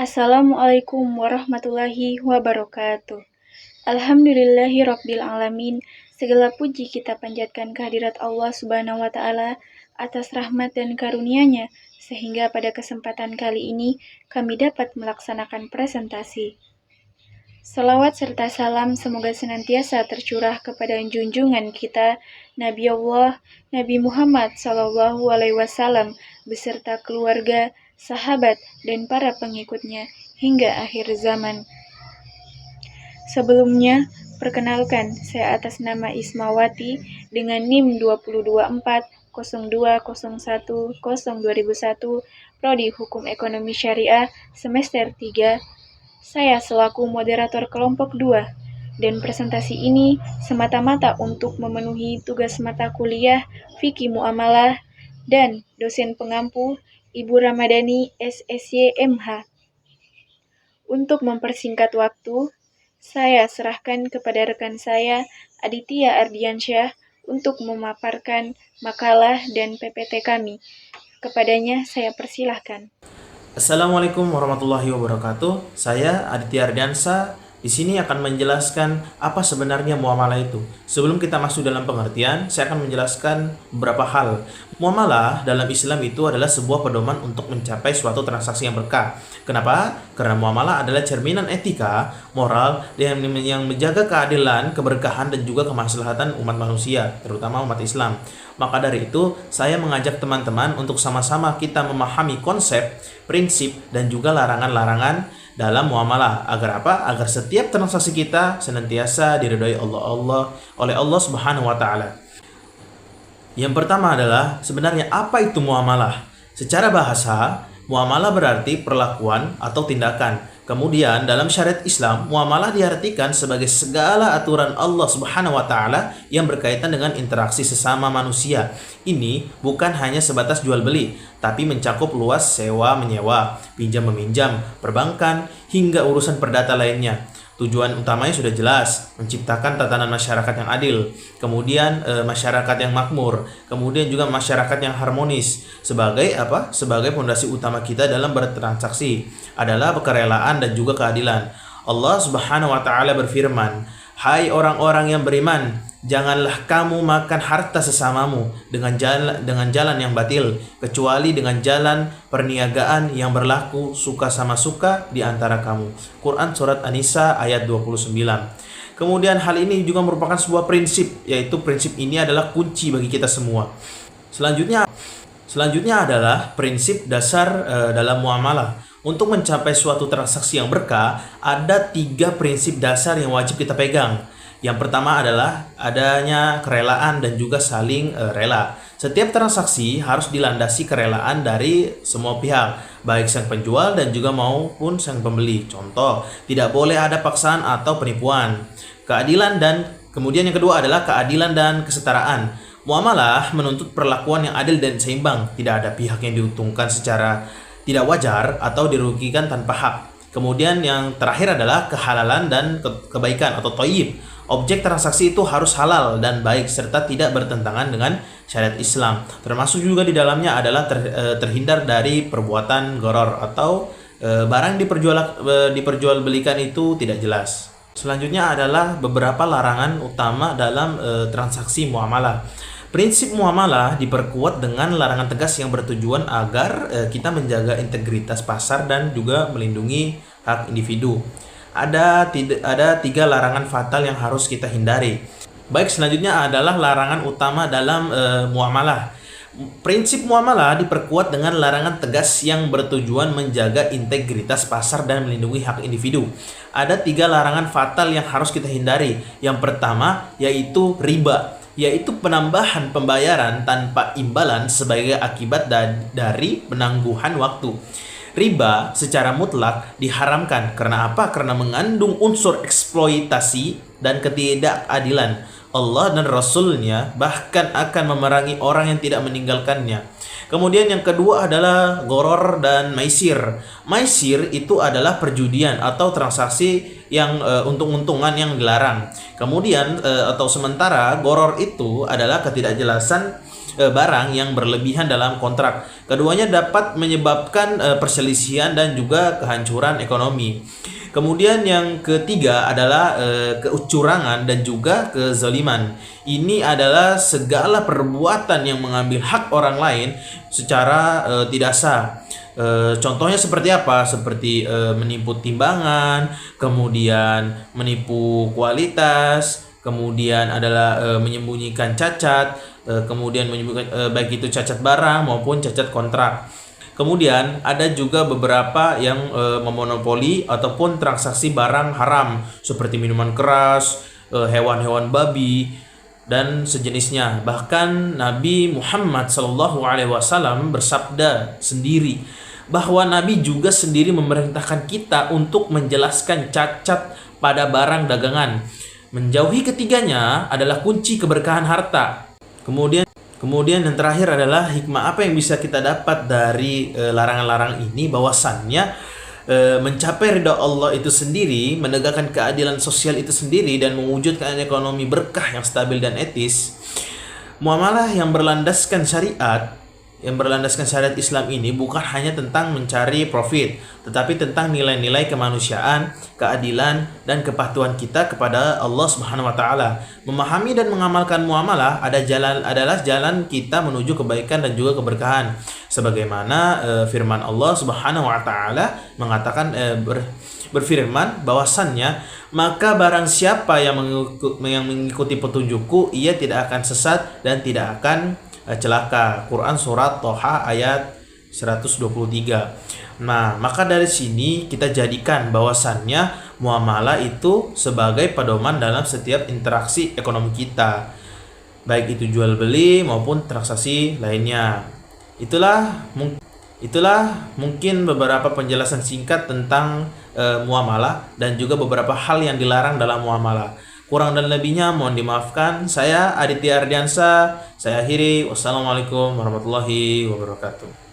Assalamualaikum warahmatullahi wabarakatuh. Alhamdulillahirabbil alamin. Segala puji kita panjatkan kehadirat Allah Subhanahu wa taala atas rahmat dan karunia-Nya sehingga pada kesempatan kali ini kami dapat melaksanakan presentasi. Salawat serta salam semoga senantiasa tercurah kepada junjungan kita Nabi Allah Nabi Muhammad SAW beserta keluarga, sahabat, dan para pengikutnya hingga akhir zaman. Sebelumnya, perkenalkan, saya atas nama Ismawati dengan NIM 224020101 Prodi Hukum Ekonomi Syariah semester 3. Saya selaku moderator kelompok 2 dan presentasi ini semata-mata untuk memenuhi tugas mata kuliah Fikih Muamalah dan dosen pengampu Ibu Ramadhani SSY MH. Untuk mempersingkat waktu, saya serahkan kepada rekan saya Aditya Ardiansyah untuk memaparkan makalah dan PPT kami. Kepadanya saya persilahkan. Assalamualaikum warahmatullahi wabarakatuh. Saya Aditya Ardiansyah di sini akan menjelaskan apa sebenarnya muamalah itu. Sebelum kita masuk dalam pengertian, saya akan menjelaskan beberapa hal. Muamalah dalam Islam itu adalah sebuah pedoman untuk mencapai suatu transaksi yang berkah. Kenapa? Karena muamalah adalah cerminan etika, moral, yang menjaga keadilan, keberkahan, dan juga kemaslahatan umat manusia, terutama umat Islam. Maka dari itu, saya mengajak teman-teman untuk sama-sama kita memahami konsep, prinsip, dan juga larangan-larangan dalam muamalah. Agar apa? Agar setiap transaksi kita senantiasa diridhoi oleh Allah Subhanahu wa taala. Yang pertama adalah sebenarnya apa itu muamalah? Secara bahasa, muamalah berarti perlakuan atau tindakan. Kemudian dalam syariat Islam, muamalah diartikan sebagai segala aturan Allah Subhanahu wa taala yang berkaitan dengan interaksi sesama manusia. Ini bukan hanya sebatas jual beli, tapi mencakup luas sewa menyewa, pinjam meminjam, perbankan, hingga urusan perdata lainnya. Tujuan utamanya sudah jelas, menciptakan tatanan masyarakat yang adil, kemudian masyarakat yang makmur, kemudian juga masyarakat yang harmonis. Sebagai apa? Sebagai fondasi utama kita dalam bertransaksi adalah kerelaan dan juga keadilan. Allah Subhanahu wa taala berfirman, "Hai orang-orang yang beriman, janganlah kamu makan harta sesamamu dengan jalan yang batil, kecuali dengan jalan perniagaan yang berlaku suka sama suka di antara kamu." Quran Surat An-Nisa ayat 29. Kemudian hal ini juga merupakan sebuah prinsip, yaitu prinsip ini adalah kunci bagi kita semua. Selanjutnya adalah prinsip dasar dalam muamalah. Untuk mencapai suatu transaksi yang berkah, ada 3 prinsip dasar yang wajib kita pegang. Yang pertama adalah adanya kerelaan dan juga saling rela. Setiap transaksi harus dilandasi kerelaan dari semua pihak, baik sang penjual dan juga maupun sang pembeli. Contoh, tidak boleh ada paksaan atau penipuan. Kemudian yang kedua adalah keadilan dan kesetaraan. Muamalah menuntut perlakuan yang adil dan seimbang. Tidak ada pihak yang diuntungkan secara tidak wajar atau dirugikan tanpa hak. Kemudian yang terakhir adalah kehalalan dan kebaikan atau thayyib. Objek transaksi itu harus halal dan baik serta tidak bertentangan dengan syariat Islam. Termasuk juga di dalamnya adalah terhindar dari perbuatan gharar atau barang diperjualbelikan itu tidak jelas. Selanjutnya adalah beberapa larangan utama dalam transaksi muamalah. Prinsip muamalah diperkuat dengan larangan tegas yang bertujuan agar kita menjaga integritas pasar dan juga melindungi hak individu. Ada 3 larangan fatal yang harus kita hindari. Baik, selanjutnya adalah larangan utama dalam muamalah. Prinsip muamalah diperkuat dengan larangan tegas yang bertujuan menjaga integritas pasar dan melindungi hak individu. Ada 3 larangan fatal yang harus kita hindari. Yang pertama yaitu riba, yaitu penambahan pembayaran tanpa imbalan sebagai akibat dari penangguhan waktu. Riba secara mutlak diharamkan. Karena apa? Karena mengandung unsur eksploitasi dan ketidakadilan. Allah dan Rasul-Nya bahkan akan memerangi orang yang tidak meninggalkannya. Kemudian yang kedua adalah gharar dan maisir. Maisir itu adalah perjudian atau transaksi yang untung-untungan yang dilarang. Kemudian atau sementara gharar itu adalah ketidakjelasan barang yang berlebihan dalam kontrak. Keduanya dapat menyebabkan perselisihan dan juga kehancuran ekonomi. Kemudian yang ketiga adalah kecurangan dan juga kezaliman. Ini adalah segala perbuatan yang mengambil hak orang lain secara tidak sah. Contohnya seperti apa? Seperti menipu timbangan, kemudian menipu kualitas, kemudian adalah menyembunyikan cacat, kemudian menyembunyikan baik itu cacat barang maupun cacat kontrak. Kemudian ada juga beberapa yang memonopoli ataupun transaksi barang haram seperti minuman keras, hewan-hewan babi dan sejenisnya. Bahkan Nabi Muhammad SAW bersabda sendiri bahwa Nabi juga sendiri memerintahkan kita untuk menjelaskan cacat pada barang dagangan. Menjauhi ketiganya adalah kunci keberkahan harta. Kemudian yang terakhir adalah hikmah apa yang bisa kita dapat dari larangan-larangan ini, bahwasannya mencapai ridha Allah itu sendiri, menegakkan keadilan sosial itu sendiri, dan mewujudkan ekonomi berkah yang stabil dan etis. Muamalah yang berlandaskan syariat Islam ini bukan hanya tentang mencari profit, tetapi tentang nilai-nilai kemanusiaan, keadilan, dan kepatuhan kita kepada Allah Subhanahu wa taala. Memahami dan mengamalkan muamalah adalah jalan kita menuju kebaikan dan juga keberkahan. Sebagaimana firman Allah Subhanahu wa taala mengatakan berfirman bahwasannya, maka barang siapa yang mengikuti petunjukku, ia tidak akan sesat dan tidak akan celaka. Quran surat Toha ayat 123. Nah, maka dari sini kita jadikan bahwasannya muamalah itu sebagai pedoman dalam setiap interaksi ekonomi kita, baik itu jual beli maupun transaksi lainnya. Itulah mungkin beberapa penjelasan singkat tentang muamalah dan juga beberapa hal yang dilarang dalam muamalah. Kurang dan lebihnya mohon dimaafkan. Saya Aditya Ardiansa, saya akhiri. Wassalamualaikum warahmatullahi wabarakatuh.